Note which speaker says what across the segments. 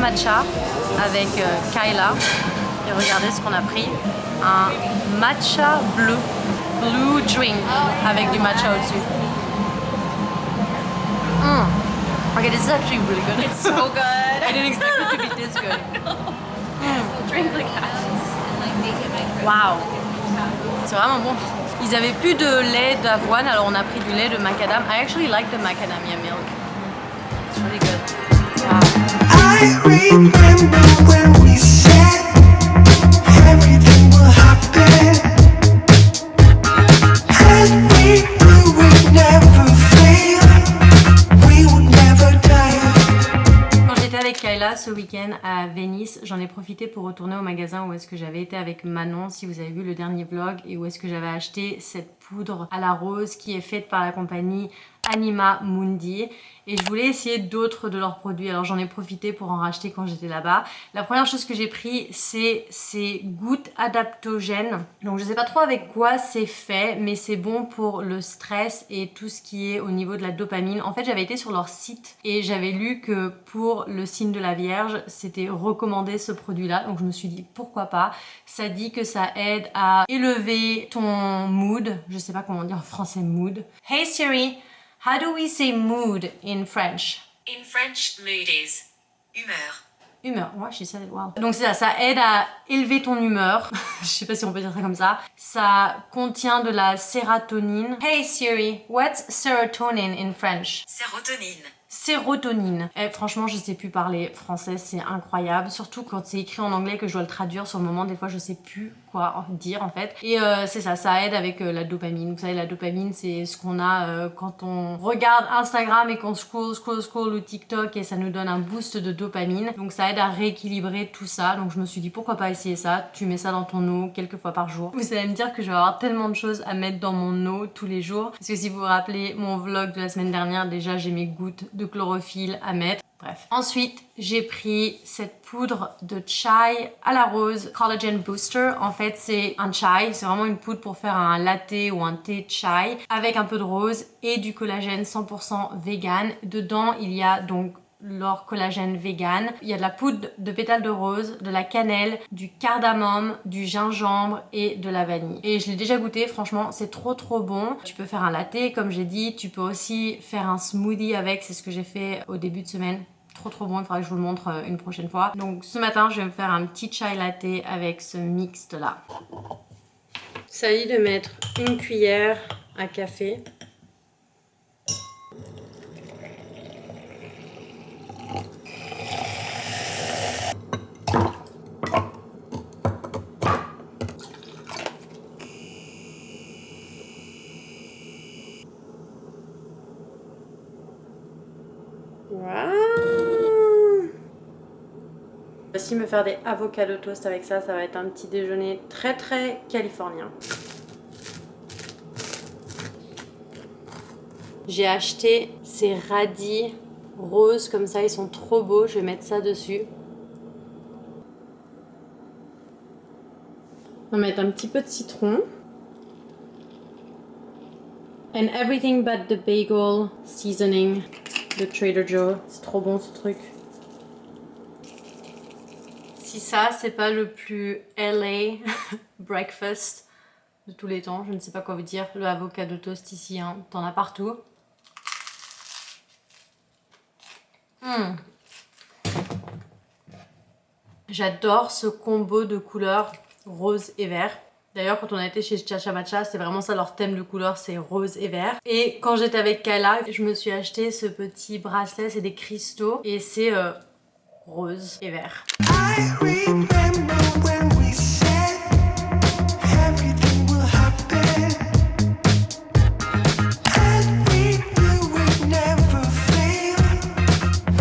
Speaker 1: matcha avec Kayla. Et regardez ce qu'on a pris. Un matcha bleu. Blue drink avec du matcha au-dessus. Okay, this is actually really good.
Speaker 2: It's so good.
Speaker 1: I didn't expect it to be this good.
Speaker 2: We'll drink like half and like make it my friend.
Speaker 1: Wow. C'est vraiment bon. Ils avaient plus de lait d'avoine, alors on a pris du lait de macadam. I actually like the macadamia milk. It's really good. Wow.
Speaker 3: I remember when we said everything will happen, and we knew we'd never fail, we would never die.
Speaker 1: Quand j'étais avec Kayla ce week-end à Venise, j'en ai profité pour retourner au magasin où est-ce que j'avais été avec Manon, si vous avez vu le dernier vlog, et où est-ce que j'avais acheté cette poudre à la rose qui est faite par la compagnie Anima Mundi. Et je voulais essayer d'autres de leurs produits, alors j'en ai profité pour en racheter quand j'étais là-bas. La première chose que j'ai pris, c'est ces gouttes adaptogènes. Donc je sais pas trop avec quoi c'est fait, mais c'est bon pour le stress et tout ce qui est au niveau de la dopamine. En fait, j'avais été sur leur site et j'avais lu que pour le signe de la Vierge, c'était recommandé ce produit-là. Donc je me suis dit pourquoi pas. Ça dit que ça aide à élever ton mood. Je sais pas comment dire en français mood. Hey Siri! How do we say mood in French?
Speaker 4: In French, mood is humeur.
Speaker 1: Humeur, ouais, she said it well. Donc c'est ça, ça aide à élever ton humeur. Je sais pas si on peut dire ça comme ça. Ça contient de la sérotonine. Hey Siri, what's serotonin in French?
Speaker 4: Sérotonine.
Speaker 1: Sérotonine. Et franchement, je sais plus parler français, c'est incroyable. Surtout quand c'est écrit en anglais que je dois le traduire sur le moment. Des fois, je sais plus quoi dire en fait. Et c'est ça, ça aide avec la dopamine. Vous savez, la dopamine, c'est ce qu'on a quand on regarde Instagram et qu'on scroll ou TikTok et ça nous donne un boost de dopamine. Donc ça aide à rééquilibrer tout ça. Donc je me suis dit, pourquoi pas essayer ça? Tu mets ça dans ton eau quelques fois par jour. Vous allez me dire que je vais avoir tellement de choses à mettre dans mon eau tous les jours. Parce que si vous vous rappelez mon vlog de la semaine dernière, déjà j'ai mes gouttes de chlorophylle à mettre. Bref. Ensuite, j'ai pris cette poudre de chai à la rose Collagen Booster. En fait, c'est un chai. C'est vraiment une poudre pour faire un latte ou un thé chai avec un peu de rose et du collagène 100% vegan. Dedans, il y a donc leur collagène vegan. Il y a de la poudre de pétales de rose, de la cannelle, du cardamome, du gingembre et de la vanille. Et je l'ai déjà goûté, franchement, c'est trop bon. Tu peux faire un latte, comme j'ai dit. Tu peux aussi faire un smoothie avec, c'est ce que j'ai fait au début de semaine. Trop bon, il faudra que je vous le montre une prochaine fois. Donc ce matin, je vais me faire un petit chai latte avec ce mixte là. Ça dit de mettre une cuillère à café. Aussi me faire des avocado toast avec ça, ça va être un petit déjeuner très californien. J'ai acheté ces radis roses comme ça, ils sont trop beaux, je vais mettre ça dessus. On va mettre un petit peu de citron. And everything but the bagel seasoning de Trader Joe. C'est trop bon ce truc. Si ça, c'est pas le plus LA breakfast de tous les temps, je ne sais pas quoi vous dire. Le avocado toast ici, hein, t'en as partout. J'adore ce combo de couleurs rose et vert. D'ailleurs, quand on a été chez Chacha Matcha, c'est vraiment ça leur thème de couleur, c'est rose et vert. Et quand j'étais avec Kayla, je me suis acheté ce petit bracelet, c'est des cristaux et c'est rose et vert.
Speaker 3: I remember when we said everything will happen, and we knew we'd never fail,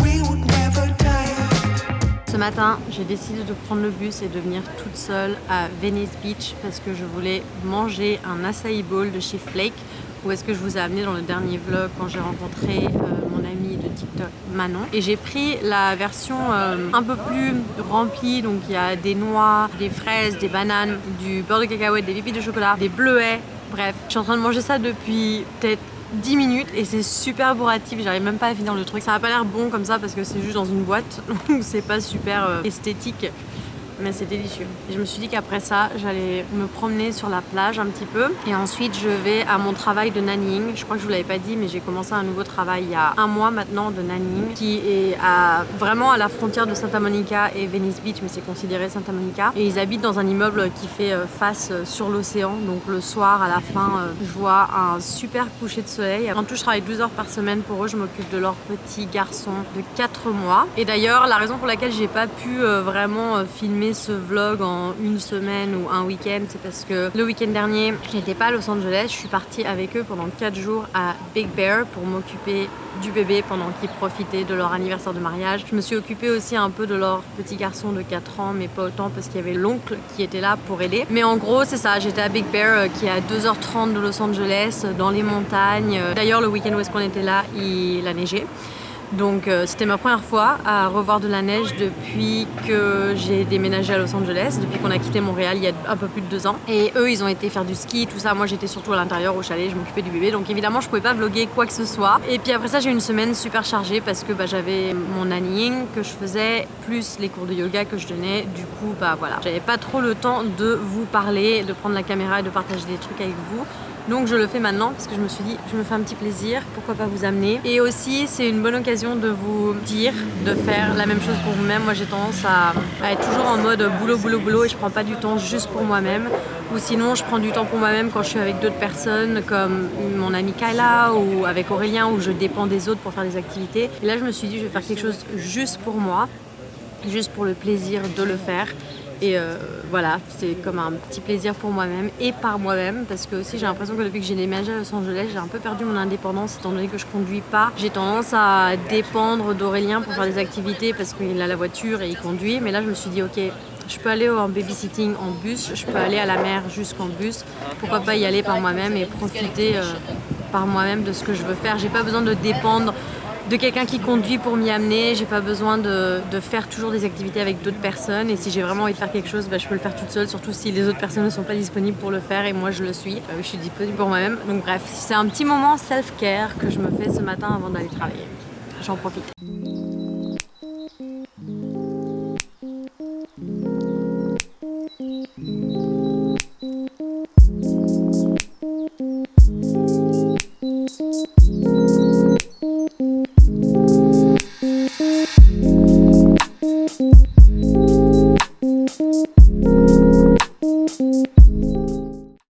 Speaker 3: we would never die.
Speaker 1: Ce matin, j'ai décidé de prendre le bus et de venir toute seule à Venice Beach parce que je voulais manger un acai bowl de chez Flake. Où est-ce que je vous ai amené dans le dernier vlog quand j'ai rencontré mon amie de TikTok Manon. Et j'ai pris la version un peu plus remplie, donc il y a des noix, des fraises, des bananes, du beurre de cacahuète, des pépites de chocolat, des bleuets. Bref, je suis en train de manger ça depuis peut-être 10 minutes et c'est super bourratif, j'arrive même pas à finir le truc. Ça a pas l'air bon comme ça parce que c'est juste dans une boîte, donc c'est pas super esthétique. Mais c'est délicieux. Et je me suis dit qu'après ça, j'allais me promener sur la plage un petit peu. Et ensuite, je vais à mon travail de nannying. Je crois que je vous l'avais pas dit, mais j'ai commencé un nouveau travail il y a 1 mois maintenant de nannying, qui est vraiment à la frontière de Santa Monica et Venice Beach, mais c'est considéré Santa Monica. Et ils habitent dans un immeuble qui fait face sur l'océan. Donc le soir, à la fin, je vois un super coucher de soleil. En tout, je travaille 12 heures par semaine pour eux. Je m'occupe de leur petit garçon de 4 mois. Et d'ailleurs, la raison pour laquelle j'ai pas pu vraiment filmer ce vlog en 1 semaine ou un week-end, c'est parce que le week-end dernier, je n'étais pas à Los Angeles, je suis partie avec eux pendant 4 jours à Big Bear pour m'occuper du bébé pendant qu'ils profitaient de leur anniversaire de mariage. Je me suis occupée aussi un peu de leur petit garçon de 4 ans, mais pas autant parce qu'il y avait l'oncle qui était là pour aider. Mais en gros, c'est ça, j'étais à Big Bear qui est à 2h30 de Los Angeles, dans les montagnes. D'ailleurs, le week-end où est-ce qu'on était là, il a neigé. Donc c'était ma première fois à revoir de la neige depuis que j'ai déménagé à Los Angeles, depuis qu'on a quitté Montréal il y a un peu plus de 2 ans. Et eux, ils ont été faire du ski, tout ça. Moi, j'étais surtout à l'intérieur au chalet, je m'occupais du bébé. Donc évidemment, je pouvais pas vlogger quoi que ce soit. Et puis après ça, j'ai eu une semaine super chargée parce que j'avais mon nannying que je faisais, plus les cours de yoga que je donnais. Du coup, voilà, j'avais pas trop le temps de vous parler, de prendre la caméra et de partager des trucs avec vous. Donc je le fais maintenant parce que je me suis dit, je me fais un petit plaisir, pourquoi pas vous amener. Et aussi, c'est une bonne occasion de vous dire de faire la même chose pour vous-même. Moi, j'ai tendance à être toujours en mode boulot, boulot, boulot et je prends pas du temps juste pour moi-même. Ou sinon, je prends du temps pour moi-même quand je suis avec d'autres personnes comme mon amie Kayla ou avec Aurélien où je dépends des autres pour faire des activités. Et là, je me suis dit, je vais faire quelque chose juste pour moi, juste pour le plaisir de le faire. Et voilà, c'est comme un petit plaisir pour moi-même et par moi-même parce que aussi j'ai l'impression que depuis que j'ai déménagé à Los Angeles, j'ai un peu perdu mon indépendance étant donné que je conduis pas. J'ai tendance à dépendre d'Aurélien pour faire des activités parce qu'il a la voiture et il conduit. Mais là, je me suis dit, ok, je peux aller en babysitting en bus, je peux aller à la mer jusqu'en bus. Pourquoi pas y aller par moi-même et profiter par moi-même de ce que je veux faire. J'ai pas besoin de dépendre de quelqu'un qui conduit pour m'y amener, j'ai pas besoin de faire toujours des activités avec d'autres personnes et si j'ai vraiment envie de faire quelque chose, je peux le faire toute seule, surtout si les autres personnes ne sont pas disponibles pour le faire et moi je le suis. Je suis disponible pour moi-même, donc bref, c'est un petit moment self-care que je me fais ce matin avant d'aller travailler. J'en profite.